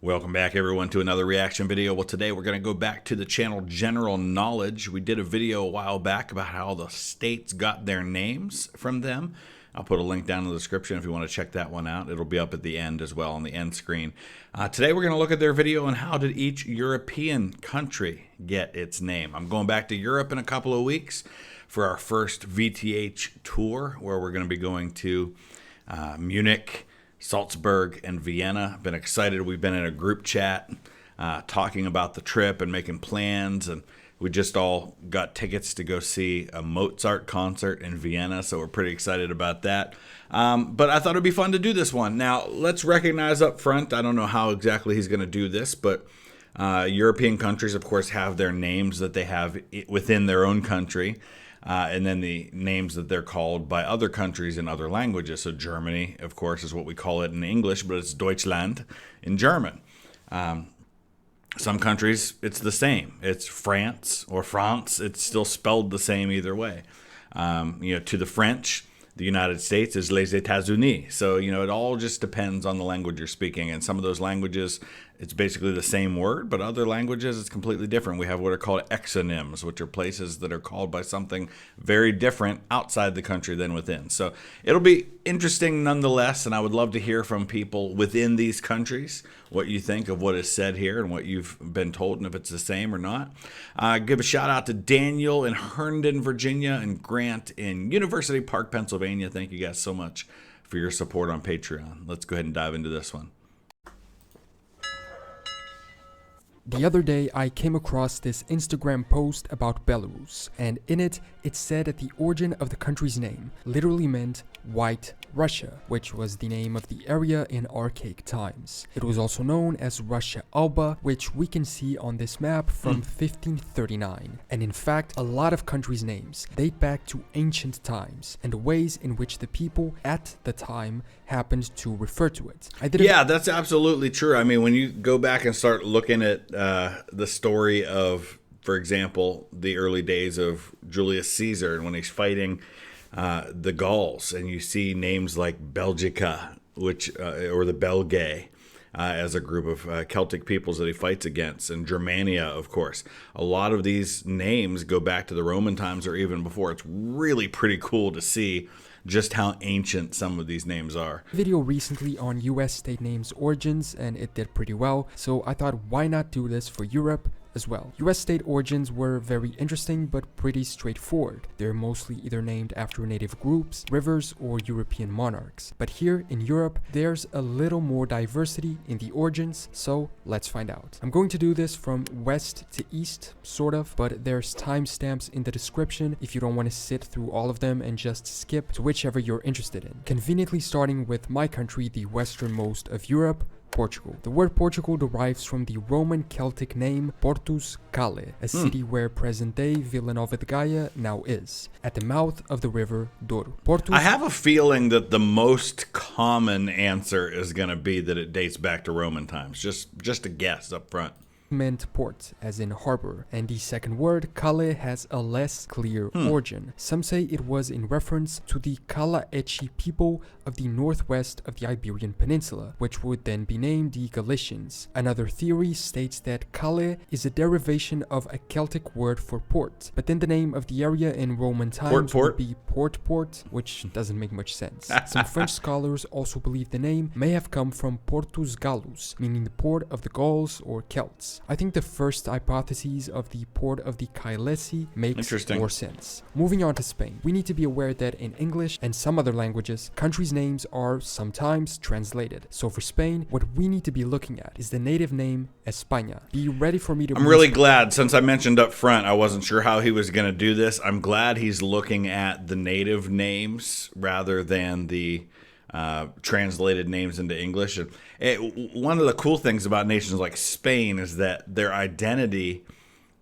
Welcome back, everyone, to another reaction video. Well, today we're going to go back to the channel General Knowledge. We did a video a while back about how the states got their names from them. I'll put a link down in the description if you want to check that one out. It'll be up at the end as well on the end screen. Today we're going to look at their video on how did each European country get its name. I'm going back to Europe in a couple of weeks for our first VTH tour, where we're going to be going to Munich, Salzburg, and Vienna. Been excited. We've been in a group chat talking about the trip and making plans, and we just all got tickets to go see a Mozart concert in Vienna, so we're pretty excited about that. But I thought it'd be fun to do this one. Now, let's recognize up front, I don't know how exactly he's going to do this, but European countries, of course, have their names that they have within their own country. And then the names that they're called by other countries in other languages. So Germany, of course, is what we call it in English, but it's Deutschland in German. Some countries, it's the same. It's France or France. It's still spelled the same either way. To the French, the United States is les États-Unis. So, it all just depends on the language you're speaking. And some of those languages, it's basically the same word, but other languages, it's completely different. We have what are called exonyms, which are places that are called by something very different outside the country than within. So it'll be interesting nonetheless, and I would love to hear from people within these countries what you think of what is said here and what you've been told and if it's the same or not. Give a shout out to Daniel in Herndon, Virginia, and Grant in University Park, Pennsylvania. Thank you guys so much for your support on Patreon. Let's go ahead and dive into this one. The other day, I came across this Instagram post about Belarus, and in it, it said that the origin of the country's name literally meant White Russia, which was the name of the area in archaic times. It was also known as Russia Alba, which we can see on this map from 1539. And in fact, a lot of countries' names date back to ancient times and the ways in which the people at the time happened to refer to it. Yeah, that's absolutely true. I mean, when you go back and start looking at the story of, for example, the early days of Julius Caesar and when he's fighting the Gauls, and you see names like Belgica, which or the Belgae, as a group of Celtic peoples that he fights against, and Germania, of course. A lot of these names go back to the Roman times or even before. It's really pretty cool to see just how ancient some of these names are. Video recently on US state names origins, and it did pretty well, so I thought, why not do this for Europe as well. US state origins were very interesting but pretty straightforward. They're mostly either named after native groups, rivers, or European monarchs. But here in Europe, there's a little more diversity in the origins, so let's find out. I'm going to do this from west to east, sort of, but there's timestamps in the description if you don't want to sit through all of them and just skip to whichever you're interested in. Conveniently starting with my country, the westernmost of Europe, Portugal. The word Portugal derives from the Roman Celtic name Portus Cale, a city where present-day Vila Nova de Gaia now is, at the mouth of the river Douro. I have a feeling that the most common answer is going to be that it dates back to Roman times. Just a guess up front. Meant port, as in harbor, and the second word, Cale, has a less clear origin. Some say it was in reference to the Kalaeci people of the northwest of the Iberian Peninsula, which would then be named the Galicians. Another theory states that Cale is a derivation of a Celtic word for port, but then the name of the area in Roman times would be Port, which doesn't make much sense. Some French scholars also believe the name may have come from Portus Gallus, meaning the port of the Gauls or Celts. I think the first hypothesis of the port of the Caelesi makes more sense. Moving on to Spain, we need to be aware that in English and some other languages, countries' names are sometimes translated. So for Spain, what we need to be looking at is the native name España. Be ready for me to... I'm really glad, since I mentioned up front, I wasn't sure how he was going to do this. I'm glad he's looking at the native names rather than the translated names into English. One of the cool things about nations like Spain is that their identity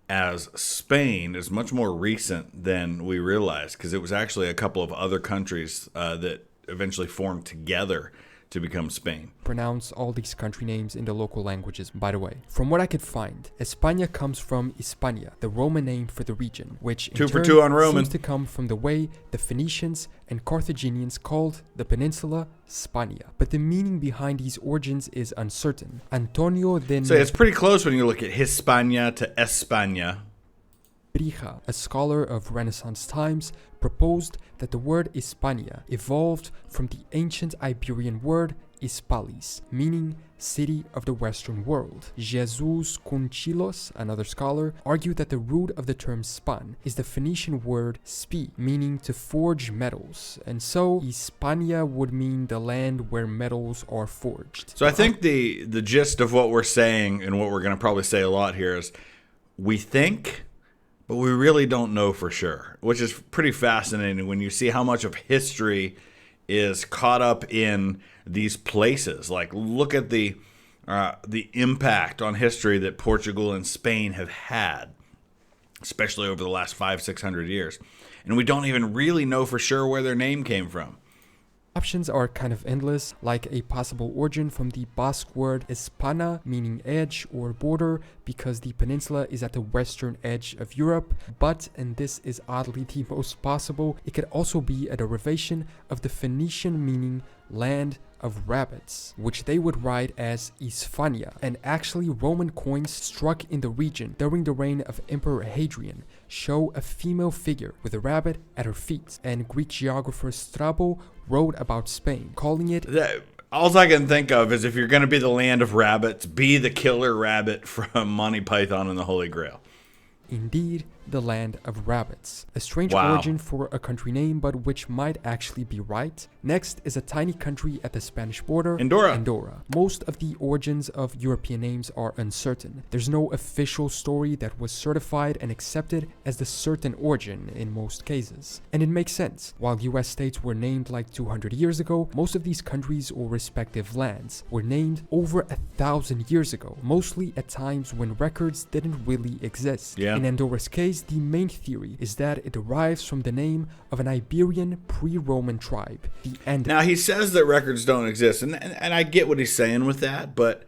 as Spain is much more recent than we realize, because it was actually a couple of other countries that eventually formed together to become Spain. Pronounce all these country names in the local languages, by the way. From what I could find, España comes from Hispania, the Roman name for the region, which in 2 for turn 2 on Roman. seems to come from the way the Phoenicians and Carthaginians called the peninsula Spania. But the meaning behind these origins is uncertain. Antonio de So it's pretty close when you look at Hispania to España. Brija, a scholar of Renaissance times, proposed that the word Hispania evolved from the ancient Iberian word Hispalis, meaning city of the Western world. Jesus Conchilos, another scholar, argued that the root of the term span is the Phoenician word spi, meaning to forge metals, and so Hispania would mean the land where metals are forged. So I think the gist of what we're saying, and what we're going to probably say a lot here, is we think, but we really don't know for sure, which is pretty fascinating when you see how much of history is caught up in these places. Like, look at the impact on history that Portugal and Spain have had, especially over the last 500-600 years. And we don't even really know for sure where their name came from. Options are kind of endless, like a possible origin from the Basque word espana, meaning edge or border, because the peninsula is at the western edge of Europe. But, and this is oddly the most possible, it could also be a derivation of the Phoenician meaning land of rabbits, which they would write as Isphania. And actually, Roman coins struck in the region during the reign of Emperor Hadrian show a female figure with a rabbit at her feet, and Greek geographer Strabo wrote about Spain, calling it all I can think of is, if you're going to be the land of rabbits, be the killer rabbit from Monty Python and the Holy Grail. Indeed, the land of rabbits. A strange Wow. origin for a country name, but which might actually be right. Next is a tiny country at the Spanish border, Andorra. Most of the origins of European names are uncertain. There's no official story that was certified and accepted as the certain origin in most cases. And it makes sense. While US states were named like 200 years ago, most of these countries or respective lands were named over 1,000 years ago, mostly at times when records didn't really exist. Yeah. In Andorra's case, the main theory is that it derives from the name of an Iberian pre-Roman tribe, the Andals. Now, he says that records don't exist, and I get what he's saying with that, but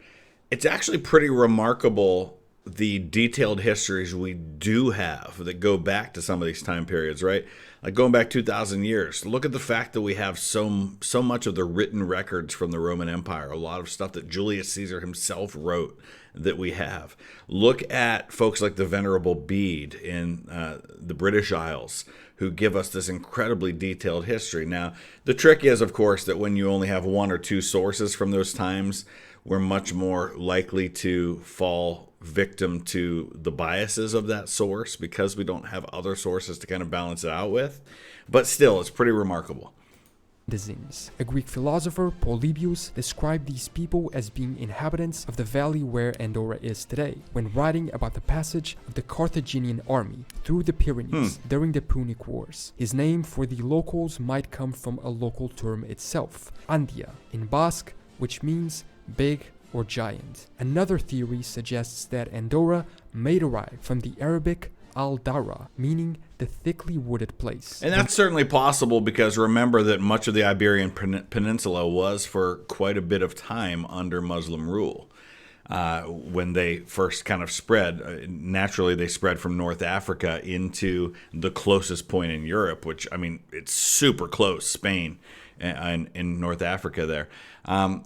it's actually pretty remarkable the detailed histories we do have that go back to some of these time periods, right? Like going back 2,000 years. Look at the fact that we have so much of the written records from the Roman Empire, a lot of stuff that Julius Caesar himself wrote that we have. Look at folks like the Venerable Bede in the British Isles, who give us this incredibly detailed history. Now, the trick is, of course, that when you only have one or two sources from those times, we're much more likely to fall victim to the biases of that source because we don't have other sources to kind of balance it out with. But still, it's pretty remarkable. A Greek philosopher, Polybius, described these people as being inhabitants of the valley where Andorra is today, when writing about the passage of the Carthaginian army through the Pyrenees during the Punic Wars. His name for the locals might come from a local term itself, Andia, in Basque, which means big or giant. Another theory suggests that Andorra may derive from the Arabic Al-Dara, meaning the thickly wooded place. And that's certainly possible because remember that much of the Iberian Peninsula was for quite a bit of time under Muslim rule. When they first kind of spread, naturally they spread from North Africa into the closest point in Europe, which, I mean, it's super close, Spain and in North Africa there.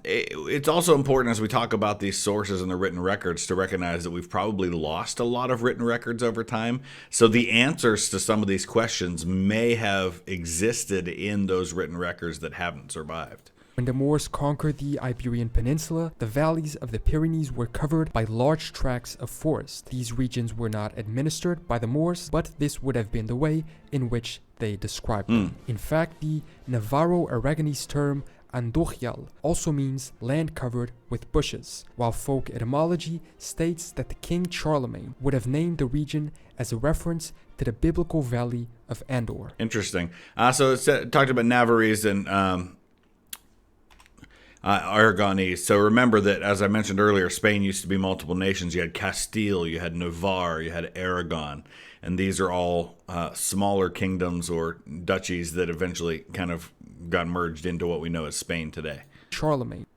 It's also important as we talk about these sources and the written records to recognize that we've probably lost a lot of written records over time. So the answers to some of these questions may have existed in those written records that haven't survived. When the Moors conquered the Iberian Peninsula, the valleys of the Pyrenees were covered by large tracts of forest. These regions were not administered by the Moors, but this would have been the way in which they described them. In fact, the Navarro-Aragonese term Andojal also means land covered with bushes, while folk etymology states that the King Charlemagne would have named the region as a reference to the biblical valley of Andor. Interesting. So it talked about Navarrese and Aragonese. So remember that, as I mentioned earlier, Spain used to be multiple nations. You had Castile, you had Navarre, you had Aragon. And these are all smaller kingdoms or duchies that eventually kind of got merged into what we know as Spain today. Charlemagne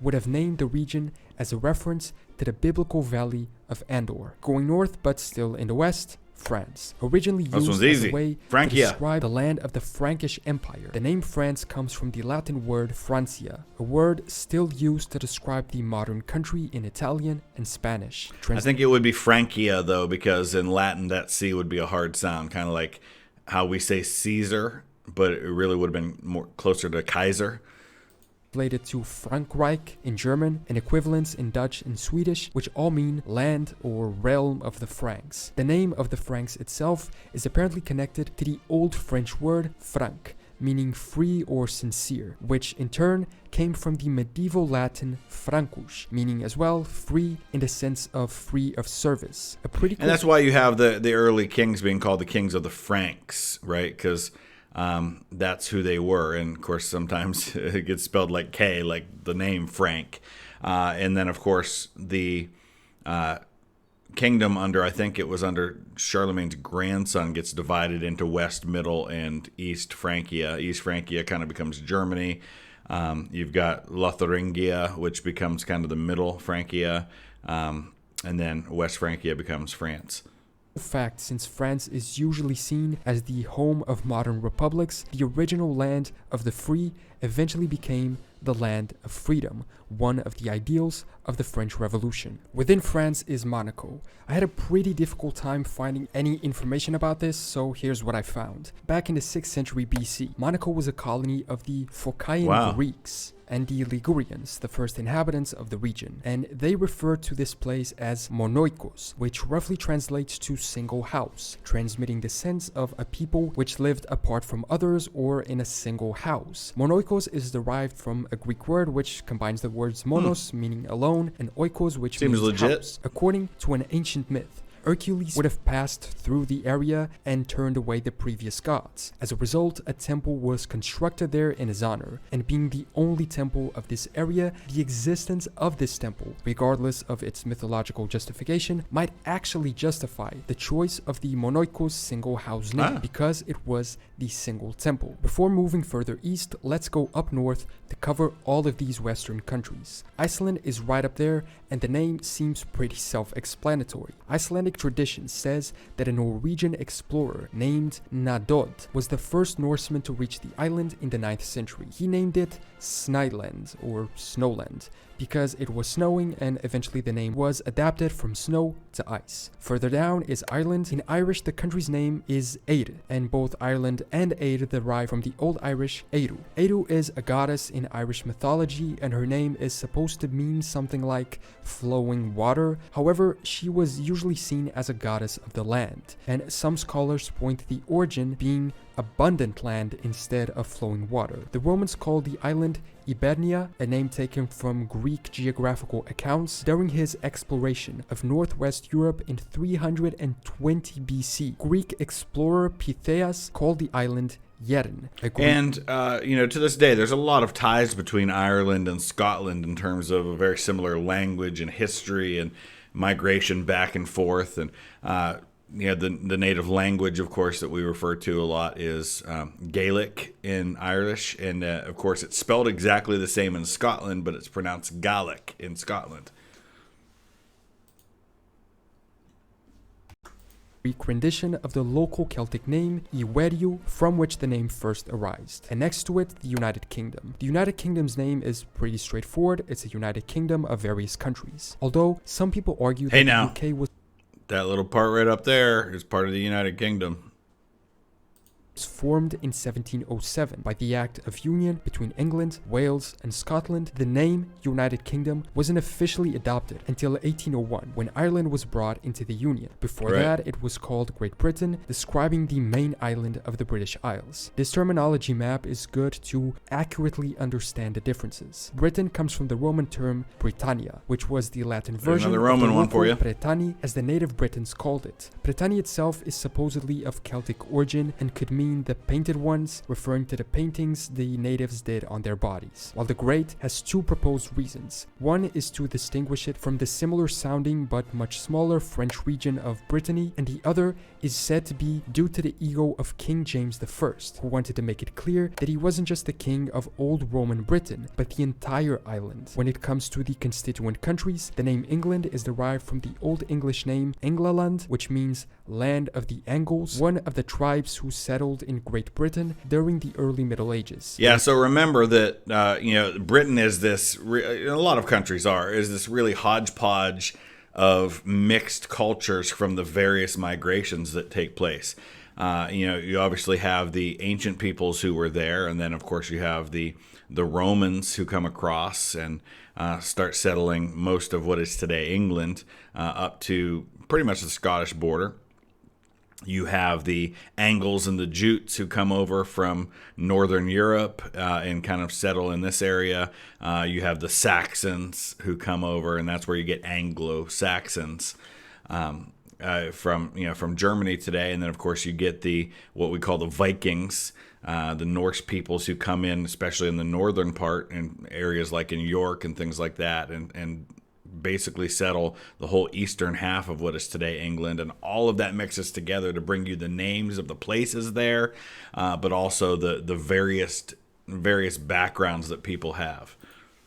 would have named the region as a reference to the biblical valley of Andorra. Going north, but still in the west, France. Originally used as a way to describe the land of the Frankish Empire. The name France comes from the Latin word Francia, a word still used to describe the modern country in Italian and Spanish. I think it would be Francia, though, because in Latin that C would be a hard sound, kind of like how we say Caesar, but it really would have been more closer to Kaiser. Related to Frankreich in German and equivalents in Dutch and Swedish, which all mean land or realm of the Franks. The name of the Franks itself is apparently connected to the old French word franc, meaning free or sincere, which in turn came from the medieval Latin francus, meaning as well free in the sense of free of service. And that's why you have the early kings being called the kings of the Franks, right? Because that's who they were. And of course, sometimes it gets spelled like K, like the name Frank. And then, of course, the kingdom I think it was under Charlemagne's grandson, gets divided into West, Middle, and East Francia. East Francia kind of becomes Germany. You've got Lotharingia, which becomes kind of the Middle Francia. And then West Francia becomes France. Fact, since France is usually seen as the home of modern republics, the original land of the free eventually became the land of freedom, one of the ideals of the French Revolution. Within France is Monaco. I had a pretty difficult time finding any information about this, so here's what I found. Back in the 6th century BC, Monaco was a colony of the Phocian Greeks and the Ligurians, the first inhabitants of the region, and they refer to this place as monoikos, which roughly translates to single house, transmitting the sense of a people which lived apart from others or in a single house. Monoikos is derived from a Greek word which combines the words monos, meaning alone, and oikos, which means legit. House. According to an ancient myth, Hercules would have passed through the area and turned away the previous gods. As a result, a temple was constructed there in his honor, and being the only temple of this area, the existence of this temple, regardless of its mythological justification, might actually justify the choice of the Monoikos single house name because it was the single temple. Before moving further east, let's go up north to cover all of these western countries. Iceland is right up there, and the name seems pretty self-explanatory. Icelandic tradition says that a Norwegian explorer named Nadod was the first Norseman to reach the island in the 9th century. He named it Snæland or Snowland because it was snowing, and eventually the name was adapted from snow to ice. Further down is Ireland. In Irish, the country's name is Eire, and both Ireland and Eire derive from the Old Irish Eiru. Eiru is a goddess in Irish mythology, and her name is supposed to mean something like flowing water. However, she was usually seen as a goddess of the land, and some scholars point to the origin being abundant land instead of flowing water. The Romans called the island Ibernia, a name taken from Greek geographical accounts, during his exploration of northwest Europe in 320 BC. Greek explorer Pytheas called the island Yeren. And, to this day, there's a lot of ties between Ireland and Scotland in terms of a very similar language and history and migration back and forth. And, the native language, of course, that we refer to a lot is Gaelic in Irish. And, of course, it's spelled exactly the same in Scotland, but it's pronounced Gaelic in Scotland. Greek rendition of the local Celtic name Iweriu, from which the name first arose, and next to it, the United Kingdom. The United Kingdom's name is pretty straightforward. It's a United Kingdom of various countries. Although some people argue that the UK was that little part right up there is part of the United Kingdom. Formed in 1707 by the Act of Union between England, Wales, and Scotland, the name United Kingdom wasn't officially adopted until 1801, when Ireland was brought into the Union. Before that, it was called Great Britain, describing the main island of the British Isles. This terminology map is good to accurately understand the differences. Britain comes from the Roman term Britannia, which was the Latin version of the Roman one for you. Britannia, as the native Britons called it. Britannia itself is supposedly of Celtic origin and could mean mean the painted ones, referring to the paintings the natives did on their bodies, while the Great has two proposed reasons. One is to distinguish it from the similar sounding but much smaller French region of Brittany, and the other is said to be due to the ego of King James I, who wanted to make it clear that he wasn't just the king of old Roman Britain, but the entire island. When it comes to the constituent countries, the name England is derived from the Old English name Englaland, which means land of the Angles, one of the tribes who settled in Great Britain during the early Middle Ages. Yeah, so remember that Britain is this, a lot of countries is this really hodgepodge of mixed cultures from the various migrations that take place. You obviously have the ancient peoples who were there, and then of course you have the Romans who come across and start settling most of what is today England up to pretty much the Scottish border. You have the Angles and the Jutes who come over from Northern Europe and kind of settle in this area. You have the Saxons who come over, and that's where you get Anglo-Saxons from Germany today. And then, of course, you get what we call the Vikings, the Norse peoples who come in, especially in the northern part, in areas like in York and things like that, and basically settle the whole eastern half of what is today England, and all of that mixes together to bring you the names of the places there, but also the various backgrounds that people have.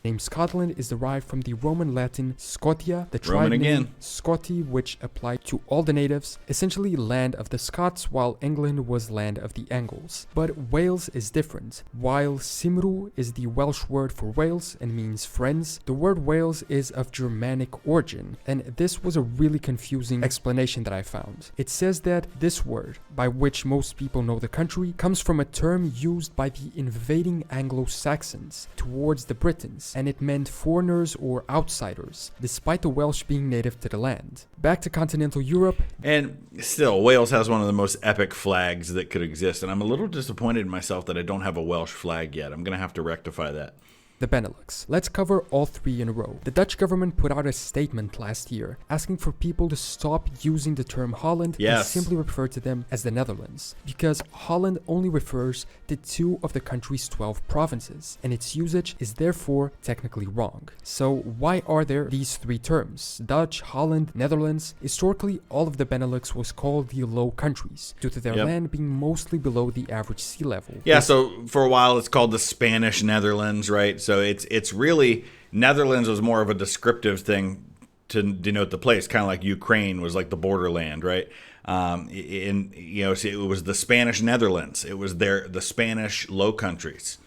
The name Scotland is derived from the Roman Latin Scotia, the tribe Roman name again. Scoti, which applied to all the natives, essentially land of the Scots, while England was land of the Angles. But Wales is different. While Cymru is the Welsh word for Wales and means friends, the word Wales is of Germanic origin, and this was a really confusing explanation that I found. It says that this word, by which most people know the country, comes from a term used by the invading Anglo-Saxons towards the Britons, and it meant foreigners or outsiders, despite the Welsh being native to the land. Back to continental Europe. And still, Wales has one of the most epic flags that could exist, and I'm a little disappointed in myself that I don't have a Welsh flag yet. I'm going to have to rectify that. The Benelux. Let's cover all three in a row. The Dutch government put out a statement last year asking for people to stop using the term Holland and simply refer to them as the Netherlands, because Holland only refers to 2 of the country's 12 provinces, and its usage is therefore technically wrong. So why are there these 3 terms? Dutch, Holland, Netherlands? Historically, all of the Benelux was called the Low Countries, due to their land being mostly below the average sea level. Yeah, so for a while it's called the Spanish Netherlands, right? So it's really, Netherlands was more of a descriptive thing to denote the place, kind of like Ukraine was like the borderland, right? So it was the Spanish Netherlands. It was the Spanish Low Countries.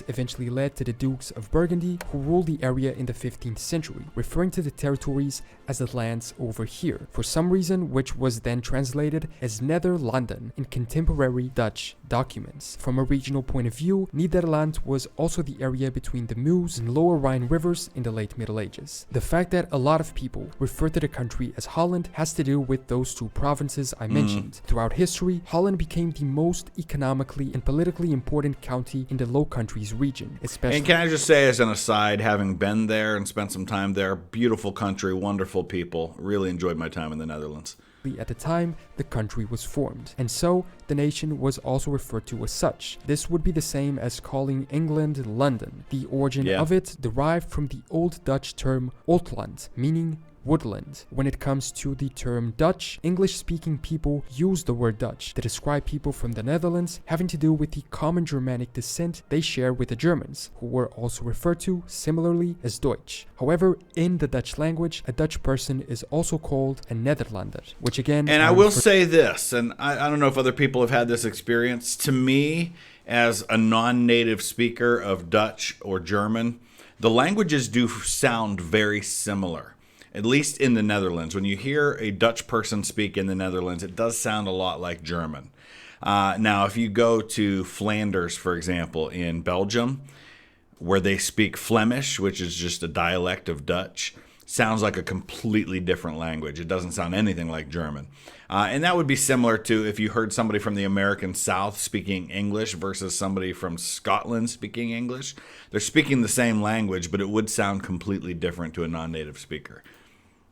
Eventually led to the Dukes of Burgundy, who ruled the area in the 15th century, referring to the territories as the lands over here, for some reason which was then translated as Nederlanden in contemporary Dutch documents. From a regional point of view, Nederland was also the area between the Meuse and Lower Rhine rivers in the late Middle Ages. The fact that a lot of people refer to the country as Holland has to do with those 2 provinces I mentioned. Throughout history, Holland became the most economically and politically important county in the Low Countries region, especially. And can I just say, as an aside, having been there and spent some time there, beautiful country, wonderful people, really enjoyed my time in the Netherlands. At the time the country was formed, and so the nation was also referred to as such. This would be the same as calling England London. The origin of it derived from the Old Dutch term Oldland, meaning woodland. When it comes to the term Dutch, English-speaking people use the word Dutch to describe people from the Netherlands having to do with the common Germanic descent they share with the Germans, who were also referred to similarly as Deutsch. However, in the Dutch language, a Dutch person is also called a Nederlander, which again... And I will say this, and I don't know if other people have had this experience, to me, as a non-native speaker of Dutch or German, the languages do sound very similar. At least in the Netherlands. When you hear a Dutch person speak in the Netherlands, it does sound a lot like German. Now, if you go to Flanders, for example, in Belgium, where they speak Flemish, which is just a dialect of Dutch, sounds like a completely different language. It doesn't sound anything like German. And that would be similar to if you heard somebody from the American South speaking English versus somebody from Scotland speaking English. They're speaking the same language, but it would sound completely different to a non-native speaker.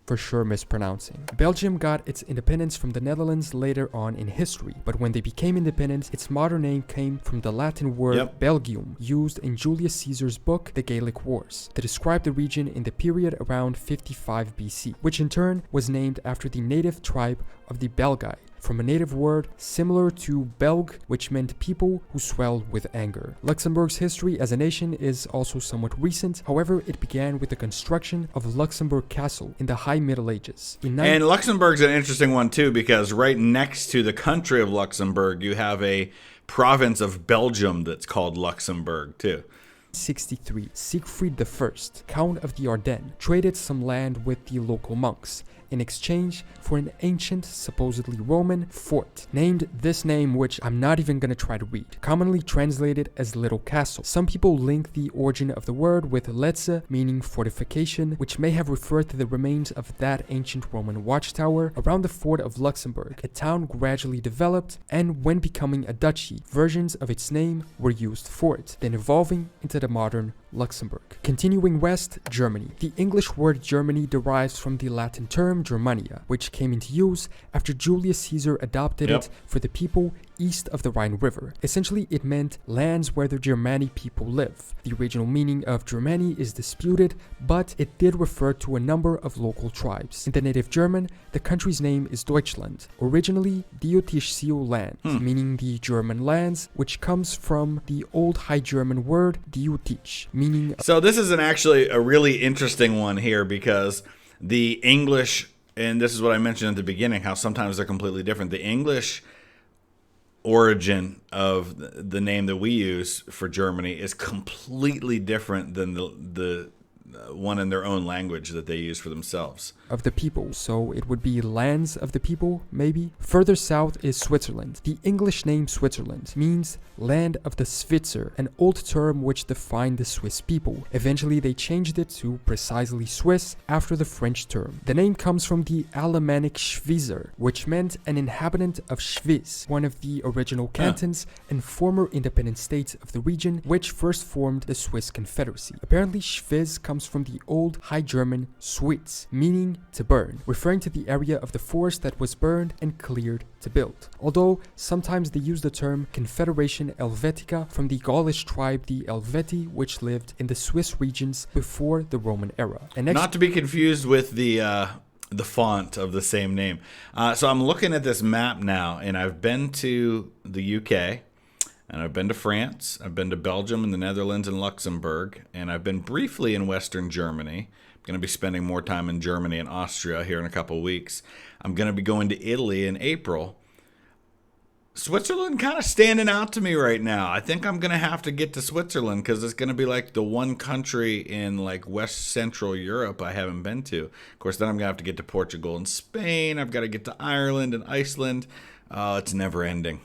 for sure mispronouncing. Belgium got its independence from the Netherlands later on in history, but when they became independent, its modern name came from the Latin word Belgium, used in Julius Caesar's book, The Gallic Wars, to describe the region in the period around 55 BC, which in turn was named after the native tribe of the Belgae, from a native word similar to Belg, which meant people who swelled with anger. Luxembourg's history as a nation is also somewhat recent. However, it began with the construction of Luxembourg Castle in the High Middle Ages. And Luxembourg's an interesting one too, because right next to the country of Luxembourg, you have a province of Belgium that's called Luxembourg too. 63, Siegfried I, Count of the Ardennes, traded some land with the local monks in exchange for an ancient, supposedly Roman, fort, named this name, which I'm not even gonna try to read, commonly translated as Little Castle. Some people link the origin of the word with Letze, meaning fortification, which may have referred to the remains of that ancient Roman watchtower around the fort of Luxembourg. A town gradually developed, and when becoming a duchy, versions of its name were used for it, then evolving into the modern Luxembourg. Continuing west, Germany. The English word Germany derives from the Latin term Germania, which came into use after Julius Caesar adopted it for the people east of the Rhine River. Essentially, it meant lands where the Germani people live. The original meaning of Germany is disputed, but it did refer to a number of local tribes. In the native German, the country's name is Deutschland, originally Diotischio land, meaning the German lands, which comes from the Old High German word Diotich, meaning... So this is actually a really interesting one here, because the English, and this is what I mentioned at the beginning, how sometimes they're completely different. The English origin of the name that we use for Germany is completely different than the one in their own language that they use for themselves. Of the people, so it would be lands of the people, maybe. Further south is Switzerland. The English name Switzerland means land of the Switzer, an old term which defined the Swiss people. Eventually they changed it to precisely Swiss after the French term. The name comes from the Alemannic Schweizer, which meant an inhabitant of Schwyz, one of the original cantons and former independent states of the region, which first formed the Swiss Confederacy. Apparently Schwyz comes from the Old High German Schwyz, meaning to burn, referring to the area of the forest that was burned and cleared to build. Although sometimes they use the term Confederation Helvetica from the Gaulish tribe the Helveti, which lived in the Swiss regions before the Roman era. Not to be confused with the font of the same name. So I'm looking at this map now, and I've been to the UK, and I've been to France, I've been to Belgium and the Netherlands and Luxembourg, and I've been briefly in Western Germany. I'm going to be spending more time in Germany and Austria here in a couple weeks. I'm going to be going to Italy in April. Switzerland kind of standing out to me right now. I think I'm going to have to get to Switzerland, because it's going to be like the one country in like West Central Europe I haven't been to. Of course, then I'm going to have to get to Portugal and Spain. I've got to get to Ireland and Iceland. It's never ending.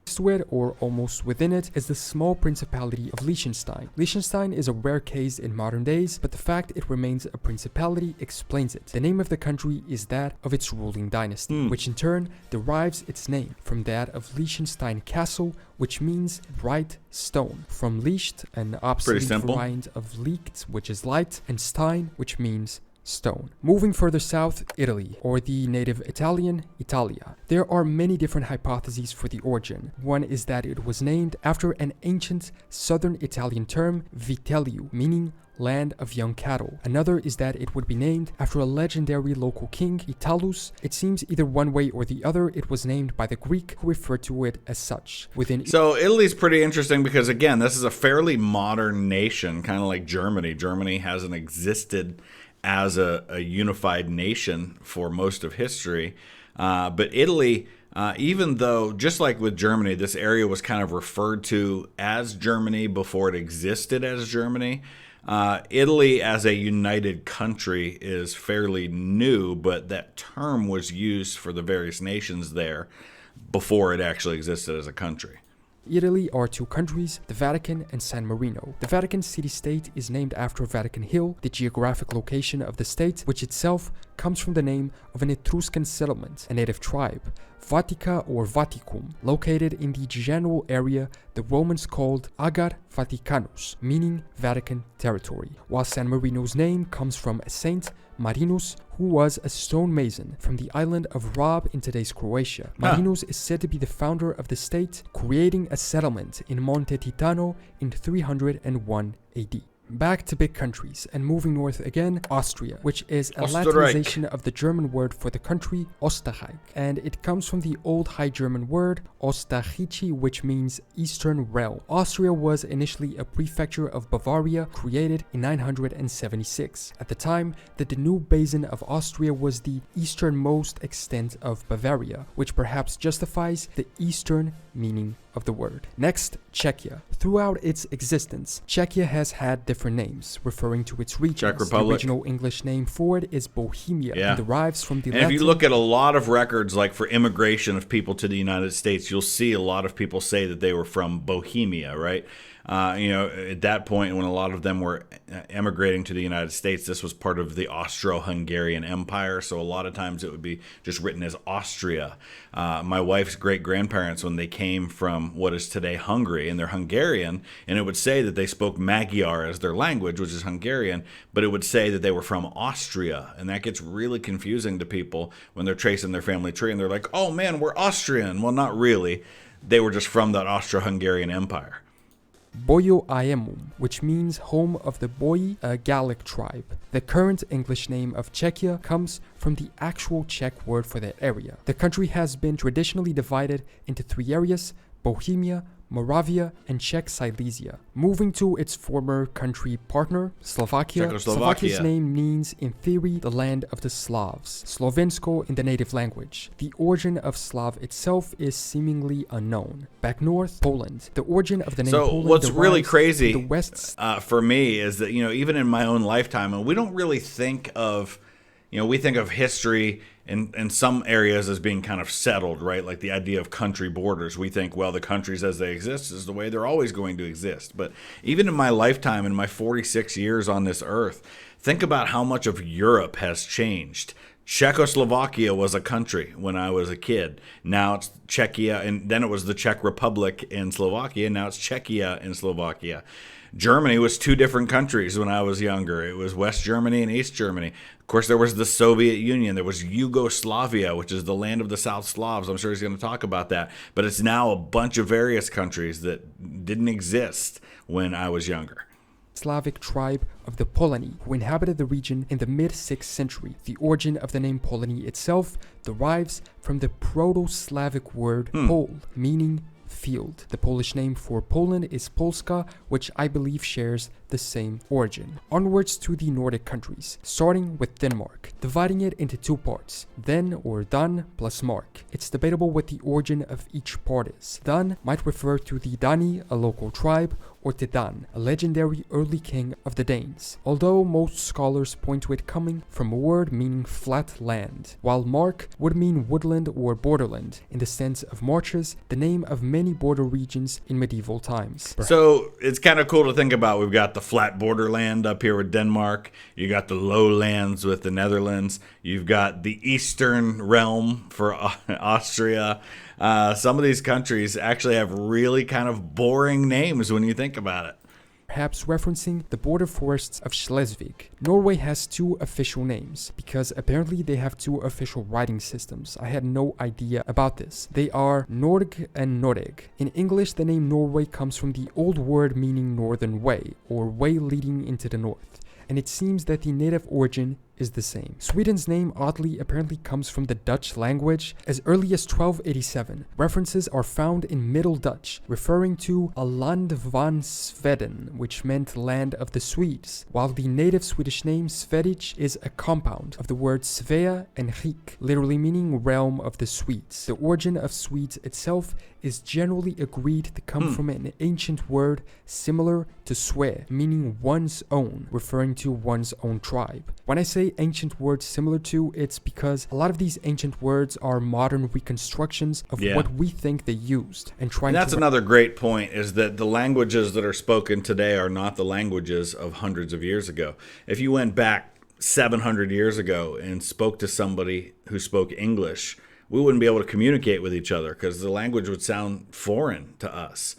Next to it, or almost within it, is the small principality of Liechtenstein. Liechtenstein is a rare case in modern days, but the fact it remains a principality explains it. The name of the country is that of its ruling dynasty, which in turn derives its name from that of Liechtenstein Castle, which means bright stone. From Licht, an obsolete variant of Licht, which is light, and Stein, which means stone. Moving further south, Italy, or the native Italian, Italia. There are many different hypotheses for the origin. One is that it was named after an ancient southern Italian term, vitelliu, meaning land of young cattle. Another is that it would be named after a legendary local king, Italus. It seems either one way or the other, it was named by the Greek, who referred to it as such. So Italy's pretty interesting, because again, this is a fairly modern nation, kind of like Germany. Germany hasn't existed as a unified nation for most of history. But Italy, even though, just like with Germany, this area was kind of referred to as Germany before it existed as Germany, Italy as a united country is fairly new, but that term was used for the various nations there before it actually existed as a country. Italy are two countries, the Vatican and San Marino. The Vatican city-state is named after Vatican Hill, the geographic location of the state, which itself comes from the name of an Etruscan settlement, a native tribe, Vatica or Vaticum, located in the general area the Romans called Ager Vaticanus, meaning Vatican territory, while San Marino's name comes from Saint Marinus, who was a stonemason from the island of Rab in today's Croatia. Marinus is said to be the founder of the state, creating a settlement in Monte Titano in 301 AD. Back to big countries, and moving north again, Austria, which is a Latinization of the German word for the country, Österreich, and it comes from the old High German word Österreichi, which means Eastern Realm. Austria was initially a prefecture of Bavaria, created in 976. At the time, the Danube Basin of Austria was the easternmost extent of Bavaria, which perhaps justifies the eastern meaning of the word. Next, Czechia. Throughout its existence, Czechia has had different names, referring to its regions. Czech Republic. The original English name for it is Bohemia, and derives from the Latin. And if you look at a lot of records, like for immigration of people to the United States, you'll see a lot of people say that they were from Bohemia, right? At that point, when a lot of them were emigrating to the United States, this was part of the Austro-Hungarian Empire, so a lot of times it would be just written as Austria. My wife's great-grandparents, when they came from what is today Hungary, and they're Hungarian, and it would say that they spoke Magyar as their language, which is Hungarian, but it would say that they were from Austria, and that gets really confusing to people when they're tracing their family tree, and they're like, oh man, we're Austrian. Well, not really. They were just from that Austro-Hungarian Empire. Boyo Aemum, which means home of the Boii, a Gallic tribe. The current English name of Czechia comes from the actual Czech word for that area. The country has been traditionally divided into three areas: Bohemia, Moravia, and Czech Silesia. Moving to its former country partner, Slovakia. Slovakia's name means, in theory, the land of the Slavs, Slovensko in the native language. The origin of Slav itself is seemingly unknown. Back north, Poland. The origin of the name Poland. So what's really crazy the West, for me is that, even in my own lifetime, and we don't really think of, we think of history in some areas as being kind of settled, right? Like the idea of country borders. We think, well, the countries as they exist is the way they're always going to exist. But even in my lifetime, in my 46 years on this earth, think about how much of Europe has changed. Czechoslovakia was a country when I was a kid. Now it's Czechia, and then it was the Czech Republic in Slovakia. Now it's Czechia in Slovakia. Germany was two different countries when I was younger. It was West Germany and East Germany. Of course, there was the Soviet Union. There was Yugoslavia, which is the land of the South Slavs. I'm sure he's going to talk about that. But it's now a bunch of various countries that didn't exist when I was younger. Slavic tribe of the Polani, who inhabited the region in the mid-6th century. The origin of the name Polani itself derives from the Proto-Slavic word pol, meaning field. The Polish name for Poland is Polska, which I believe shares the same origin. Onwards to the Nordic countries, starting with Denmark, dividing it into two parts, Den or Dan plus Mark. It's debatable what the origin of each part is. Dan might refer to the Dani, a local tribe, or to Dan, a legendary early king of the Danes, although most scholars point to it coming from a word meaning flat land, while Mark would mean woodland or borderland, in the sense of marshes, the name of many border regions in medieval times. So it's kind of cool to think about. We've got the flat borderland up here with Denmark, you got the lowlands with the Netherlands, you've got the eastern realm for Austria. Some of these countries actually have really kind of boring names when you think about it. Perhaps referencing the border forests of Schleswig. Norway has two official names, because apparently they have two official writing systems. I had no idea about this. They are Nordic and Nordic. In English, the name Norway comes from the old word meaning northern way, or way leading into the north, and it seems that the native origin is the same. Sweden's name oddly apparently comes from the Dutch language. As early as 1287, references are found in Middle Dutch, referring to a land van Sweden, which meant land of the Swedes, while the native Swedish name Swedish is a compound of the words Svea and Rik, literally meaning realm of the Swedes. The origin of Swedes itself is generally agreed to come from an ancient word similar to Sve, meaning one's own, referring to one's own tribe. When I say ancient words similar to, it's because a lot of these ancient words are modern reconstructions of what we think they used. And that's another great point, is that the languages that are spoken today are not the languages of hundreds of years ago. If you went back 700 years ago and spoke to somebody who spoke English, we wouldn't be able to communicate with each other because the language would sound foreign to us.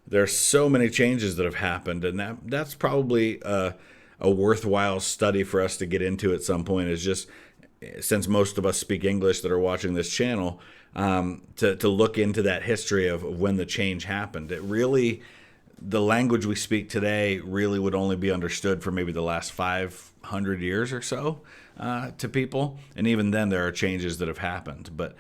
There's so many changes that have happened, and that's probably a worthwhile study for us to get into at some point, is just, since most of us speak English that are watching this channel, to look into that history of when the change happened. It really, the language we speak today really would only be understood for maybe the last 500 years or so to people. And even then there are changes that have happened. But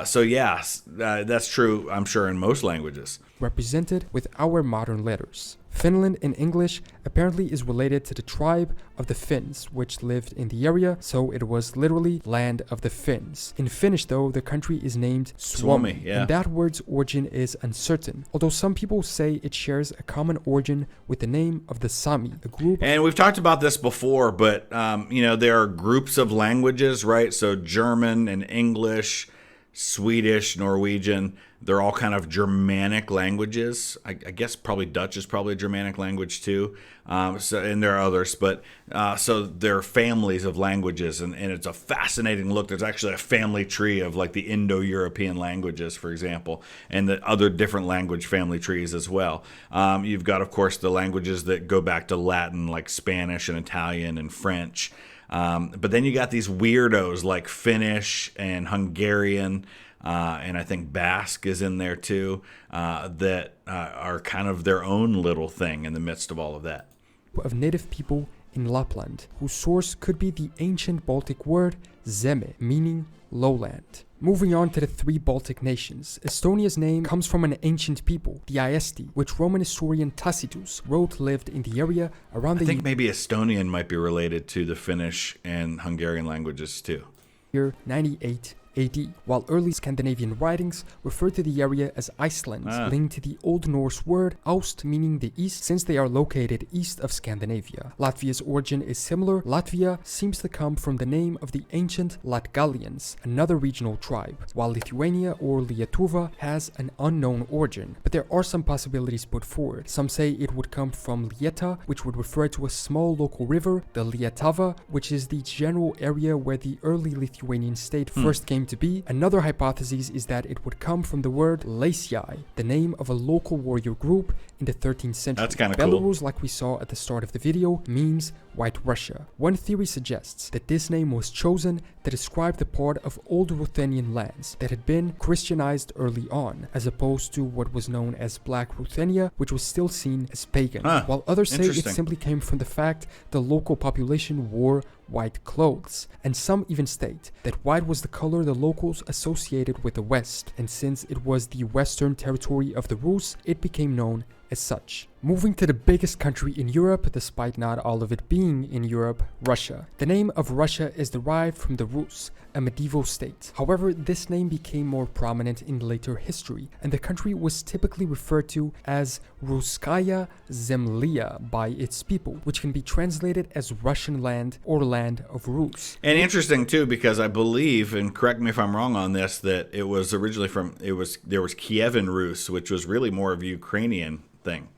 so yes, that's true, I'm sure, in most languages. Represented with our modern letters. Finland in English apparently is related to the tribe of the Finns, which lived in the area, so it was literally land of the Finns. In Finnish, though, the country is named Suomi, yeah. And that word's origin is uncertain, although some people say it shares a common origin with the name of the Sami, a group. And we've talked about this before, but there are groups of languages, right? So German and English, Swedish, Norwegian, they're all kind of Germanic languages. I guess probably Dutch is probably a Germanic language too. And there are others, but so they're families of languages, and it's a fascinating look. There's actually a family tree of like the Indo-European languages, for example, and the other different language family trees as well. You've got, of course, the languages that go back to Latin, like Spanish and Italian and French. But then you got these weirdos like Finnish and Hungarian, and I think Basque is in there too, that are kind of their own little thing in the midst of all of that. Of native people in Lapland, whose source could be the ancient Baltic word zeme, meaning lowland. Moving on to the three Baltic nations, Estonia's name comes from an ancient people, the Aesti, which Roman historian Tacitus wrote lived in the area around I think maybe Estonian might be related to the Finnish and Hungarian languages too. Year 98 AD, while early Scandinavian writings refer to the area as Iceland, linked to the Old Norse word Aust, meaning the east, since they are located east of Scandinavia. Latvia's origin is similar. Latvia seems to come from the name of the ancient Latgalians, another regional tribe, while Lithuania or Lietuva has an unknown origin, but there are some possibilities put forward. Some say it would come from Lieta, which would refer to a small local river, the Lietava, which is the general area where the early Lithuanian state first came to be. Another hypothesis is that it would come from the word Laisiai, the name of a local warrior group in the 13th century. That's kind of cool. Belarus, like we saw at the start of the video, means White Russia. One theory suggests that this name was chosen to describe the part of old Ruthenian lands that had been Christianized early on, as opposed to what was known as Black Ruthenia, which was still seen as pagan, while others say it simply came from the fact the local population wore white clothes, and some even state that white was the color the locals associated with the West, and since it was the western territory of the Rus, it became known as such. Moving to the biggest country in Europe, despite not all of it being in Europe, Russia. The name of Russia is derived from the Rus, a medieval state. However, this name became more prominent in later history, and the country was typically referred to as Ruskaya Zemlya by its people, which can be translated as Russian land or land of Rus. And interesting too, because I believe, and correct me if I'm wrong on this, that it was originally there was Kievan Rus, which was really more of a Ukrainian thing.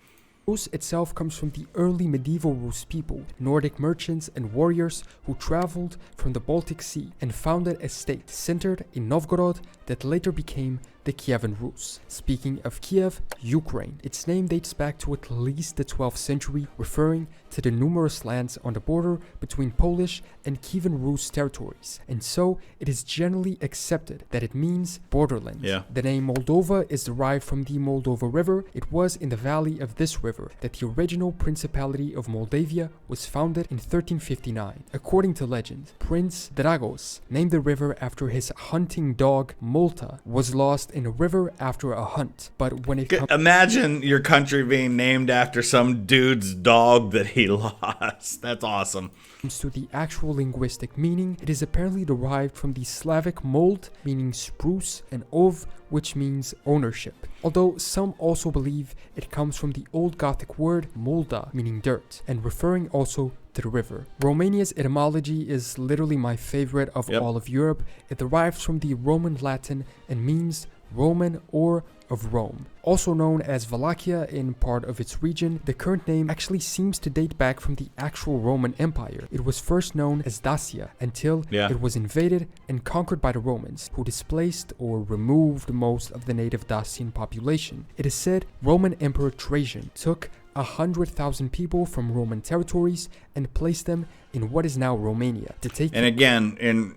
Rus itself comes from the early medieval Rus people, Nordic merchants and warriors who traveled from the Baltic Sea and founded a state centered in Novgorod that later became the Kievan Rus. Speaking of Kiev, Ukraine. Its name dates back to at least the 12th century, referring to the numerous lands on the border between Polish and Kievan Rus territories, and so it is generally accepted that it means borderland. Yeah. The name Moldova is derived from the Moldova River. It was in the valley of this river that the original Principality of Moldavia was founded in 1359. According to legend, Prince Dragos named the river after his hunting dog Malta was lost in a river after a hunt. But when it comes... Imagine your country being named after some dude's dog that he lost. That's awesome. To the actual linguistic meaning, it is apparently derived from the Slavic mold, meaning spruce, and ov, which means ownership. Although some also believe it comes from the Old Gothic word molda, meaning dirt, and referring also to the river. Romania's etymology is literally my favorite of all of Europe. It derives from the Roman Latin and means Roman or of Rome. Also known as Wallachia in part of its region, the current name actually seems to date back from the actual Roman Empire. It was first known as Dacia until it was invaded and conquered by the Romans, who displaced or removed most of the native Dacian population. It is said Roman Emperor Trajan took 100,000 people from Roman territories and placed them in what is now Romania to take. And again, in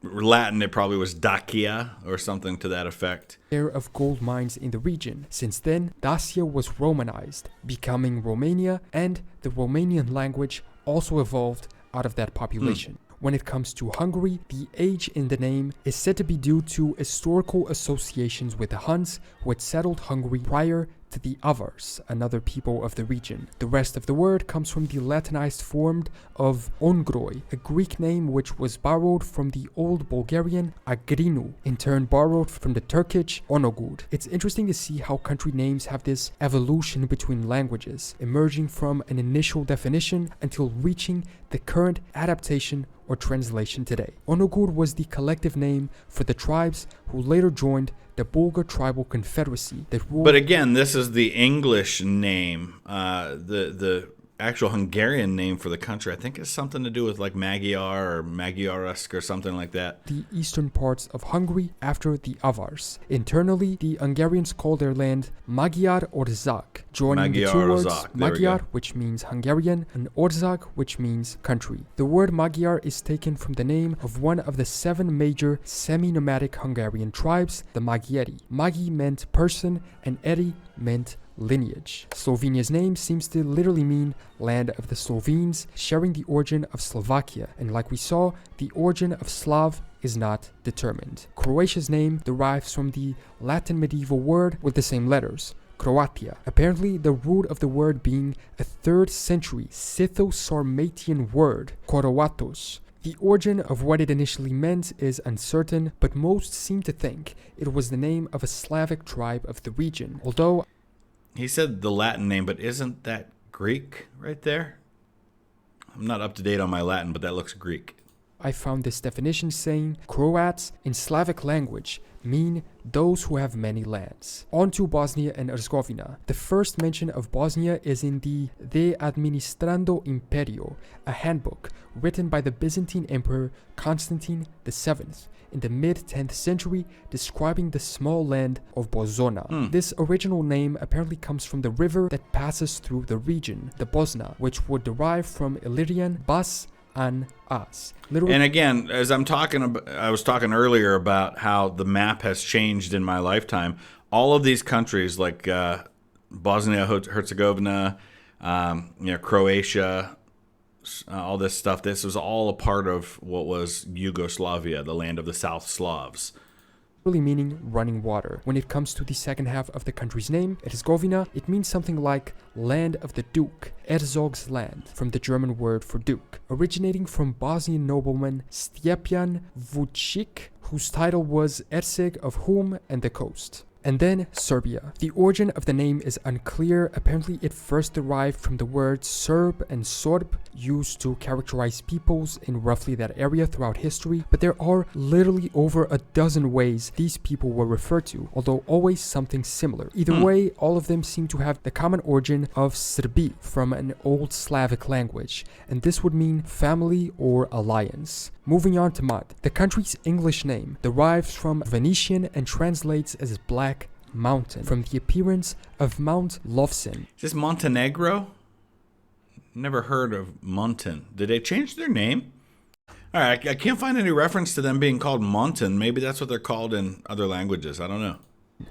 Latin, it probably was Dacia or something to that effect. Care of gold mines in the region. Since then, Dacia was Romanized, becoming Romania, and the Romanian language also evolved out of that population. When it comes to Hungary, the H in the name is said to be due to historical associations with the Huns who had settled Hungary prior to the Avars, another people of the region. The rest of the word comes from the Latinized form of Ongroi, a Greek name which was borrowed from the Old Bulgarian Agrinu, in turn borrowed from the Turkish Onogud. It's interesting to see how country names have this evolution between languages, emerging from an initial definition until reaching the current adaptation or translation today. Onogud was the collective name for the tribes who later joined the Bulgar tribal confederacy that ruled. But again, this is the English name. The actual Hungarian name for the country, I think, is something to do with like Magyar or Magyarusk or something like that. The eastern parts of Hungary after the Avars. Internally, the Hungarians call their land Magyar Orzak, joining the two words Magyar, which means Hungarian, and Orzak, which means country. The word Magyar is taken from the name of one of the 7 major semi-nomadic Hungarian tribes, the Magyari. Magi meant person, and Eri meant lineage. Slovenia's name seems to literally mean land of the Slovenes, sharing the origin of Slovakia, and like we saw, the origin of Slav is not determined. Croatia's name derives from the Latin medieval word with the same letters, Croatia. Apparently, the root of the word being a 3rd century Scytho-Sarmatian word, Koroatos. The origin of what it initially meant is uncertain, but most seem to think it was the name of a Slavic tribe of the region, although he said the Latin name, but isn't that Greek right there? I'm not up to date on my Latin, but that looks Greek. I found this definition saying Croats in Slavic language mean those who have many lands. On to Bosnia and Herzegovina. The first mention of Bosnia is in the De Administrando Imperio, a handbook written by the Byzantine Emperor Constantine VII in the mid-10th century, describing the small land of Bosona. This original name apparently comes from the river that passes through the region, the Bosna, which would derive from Illyrian Bas an As. And again, as I was talking earlier about how the map has changed in my lifetime. All of these countries, like Bosnia, Herzegovina, Croatia, all this stuff. This was all a part of what was Yugoslavia, the land of the South Slavs. Really meaning running water. When it comes to the second half of the country's name, Herzegovina, it means something like land of the Duke, Herzog's land, from the German word for duke, originating from Bosnian nobleman Stjepan Vucic, whose title was Herzog of Hum and the Coast. And then Serbia. The origin of the name is unclear. Apparently it first derived from the words Serb and Sorb, used to characterize peoples in roughly that area throughout history, but there are literally over a dozen ways these people were referred to, although always something similar. Either way, all of them seem to have the common origin of Srbi, from an old Slavic language, and this would mean family or alliance. Moving on to Mat. The country's English name derives from Venetian and translates as Black Mountain, from the appearance of Mount Lovsin. Is this Montenegro? Never heard of Monten. Did they change their name? All right, I can't find any reference to them being called Monten. Maybe that's what they're called in other languages. I don't know.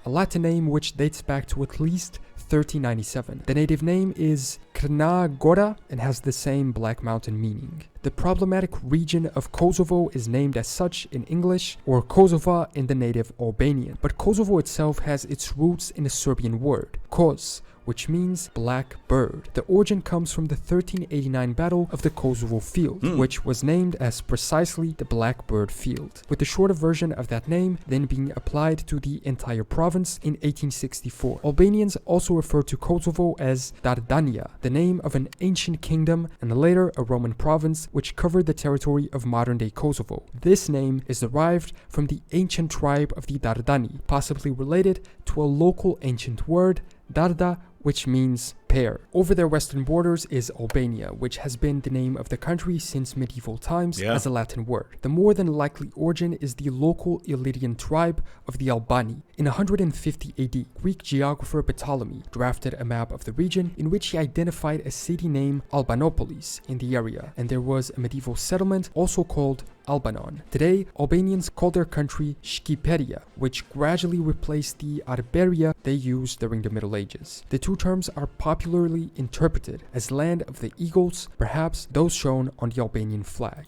A Latin name which dates back to at least 1397. The native name is Crna Gora and has the same Black Mountain meaning. The problematic region of Kosovo is named as such in English, or Kosova in the native Albanian, but Kosovo itself has its roots in a Serbian word, Kos, which means black bird. The origin comes from the 1389 Battle of the Kosovo Field, which was named as precisely the Black Bird Field, with the shorter version of that name then being applied to the entire province in 1864. Albanians also refer to Kosovo as Dardania, the name of an ancient kingdom and later a Roman province which covered the territory of modern-day Kosovo. This name is derived from the ancient tribe of the Dardani, possibly related to a local ancient word, Darda, which means pear. Over their western borders is Albania, which has been the name of the country since medieval times as a Latin word. The more than likely origin is the local Illyrian tribe of the Albani. In 150 AD, Greek geographer Ptolemy drafted a map of the region in which he identified a city named Albanopolis in the area, and there was a medieval settlement also called Albanon. Today, Albanians call their country Shqiperia, which gradually replaced the Arberia they used during the Middle Ages. The two terms are popularly interpreted as land of the eagles, perhaps those shown on the Albanian flag.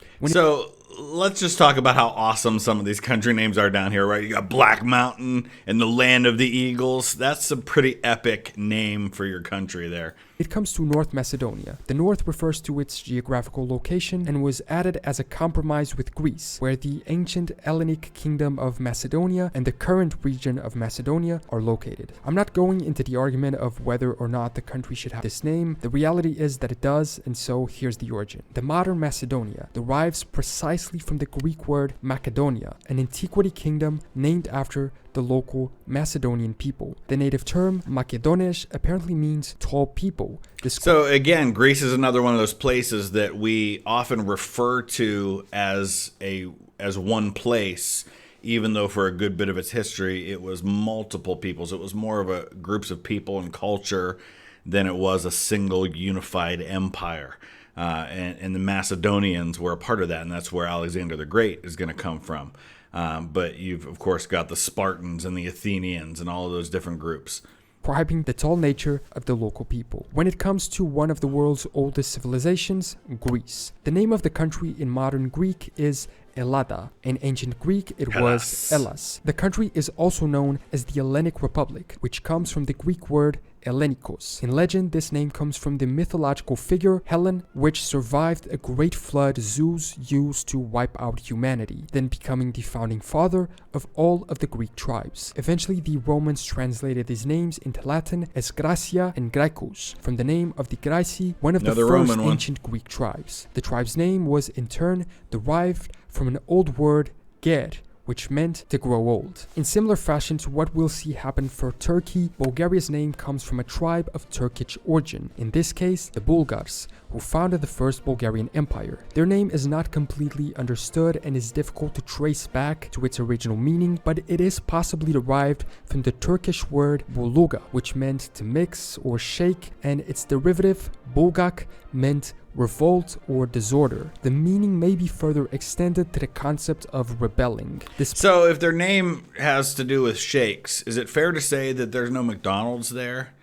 Let's just talk about how awesome some of these country names are down here, right? You got Black Mountain and the Land of the Eagles. That's a pretty epic name for your country there. It comes to North Macedonia. The north refers to its geographical location and was added as a compromise with Greece, where the ancient Hellenic kingdom of Macedonia and the current region of Macedonia are located. I'm not going into the argument of whether or not the country should have this name. The reality is that it does, and so here's the origin. The modern Macedonia derives precisely from the Greek word Macedonia, an antiquity kingdom named after the local Macedonian people. The native term Makedones apparently means tall people. So again, Greece is another one of those places that we often refer to as one place, even though for a good bit of its history it was multiple peoples. It was more of a groups of people and culture than it was a single unified empire. And the Macedonians were a part of that, and that's where Alexander the Great is going to come from. But you've, of course, got the Spartans and the Athenians and all of those different groups. Describing the tall nature of the local people. When it comes to one of the world's oldest civilizations, Greece. The name of the country in modern Greek is Ellada. In ancient Greek, it was Hellas. The country is also known as the Hellenic Republic, which comes from the Greek word Hellenikos. In legend, this name comes from the mythological figure Helen, which survived a great flood Zeus used to wipe out humanity, then becoming the founding father of all of the Greek tribes. Eventually, the Romans translated these names into Latin as Gracia and Graecus, from the name of the Graeci, one of the first ancient Greek tribes. The tribe's name was in turn derived from an old word ger, which meant to grow old. In similar fashion to what we'll see happen for Turkey, Bulgaria's name comes from a tribe of Turkish origin, in this case the Bulgars, who founded the first Bulgarian Empire. Their name is not completely understood and is difficult to trace back to its original meaning, but it is possibly derived from the Turkish word buluga, which meant to mix or shake, and its derivative, bulgak, meant revolt or disorder. The meaning may be further extended to the concept of rebelling. So if their name has to do with shakes, is it fair to say that there's no McDonald's there?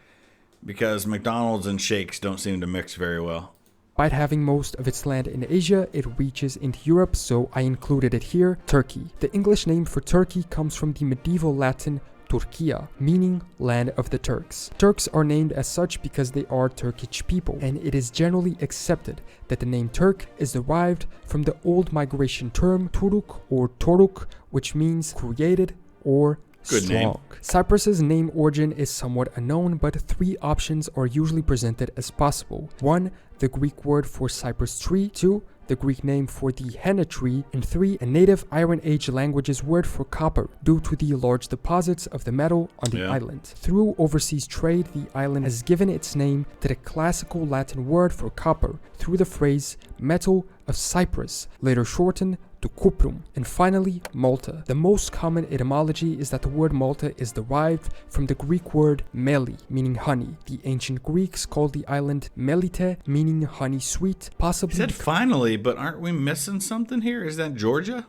Because McDonald's and shakes don't seem to mix very well. Despite having most of its land in Asia, it reaches into Europe, so I included it here, Turkey. The English name for Turkey comes from the medieval Latin Turkia, meaning land of the Turks. Turks are named as such because they are Turkish people, and it is generally accepted that the name Turk is derived from the old migration term Turuk or Toruk, which means created or Good strong. name. Cyprus's name origin is somewhat unknown, but three options are usually presented as possible. 1. The Greek word for cypress tree. 2. The Greek name for the henna tree, and 3. A native Iron Age language's word for copper, due to the large deposits of the metal on the island. Through overseas trade, the island has given its name to the classical Latin word for copper, through the phrase metal of Cyprus, later shortened to cuprum. And finally, Malta. The most common etymology is that the word Malta is derived from the Greek word meli, meaning honey. The ancient Greeks called the island Melite, meaning honey sweet, possibly... You said finally, but aren't we missing something here? Is that Georgia?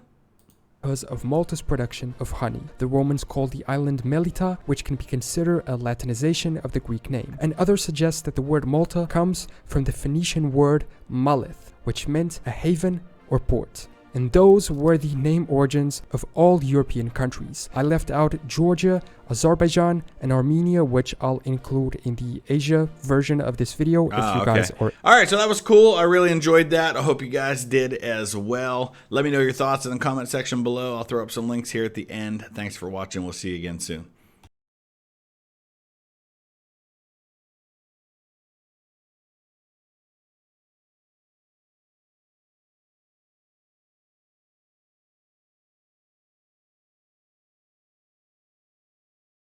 Because of Malta's production of honey. The Romans called the island Melita, which can be considered a Latinization of the Greek name. And others suggest that the word Malta comes from the Phoenician word Malith, which meant a haven or port. And those were the name origins of all European countries. I left out Georgia, Azerbaijan, and Armenia, which I'll include in the Asia version of this video if you guys are... All right, so that was cool. I really enjoyed that. I hope you guys did as well. Let me know your thoughts in the comment section below. I'll throw up some links here at the end. Thanks for watching. We'll see you again soon.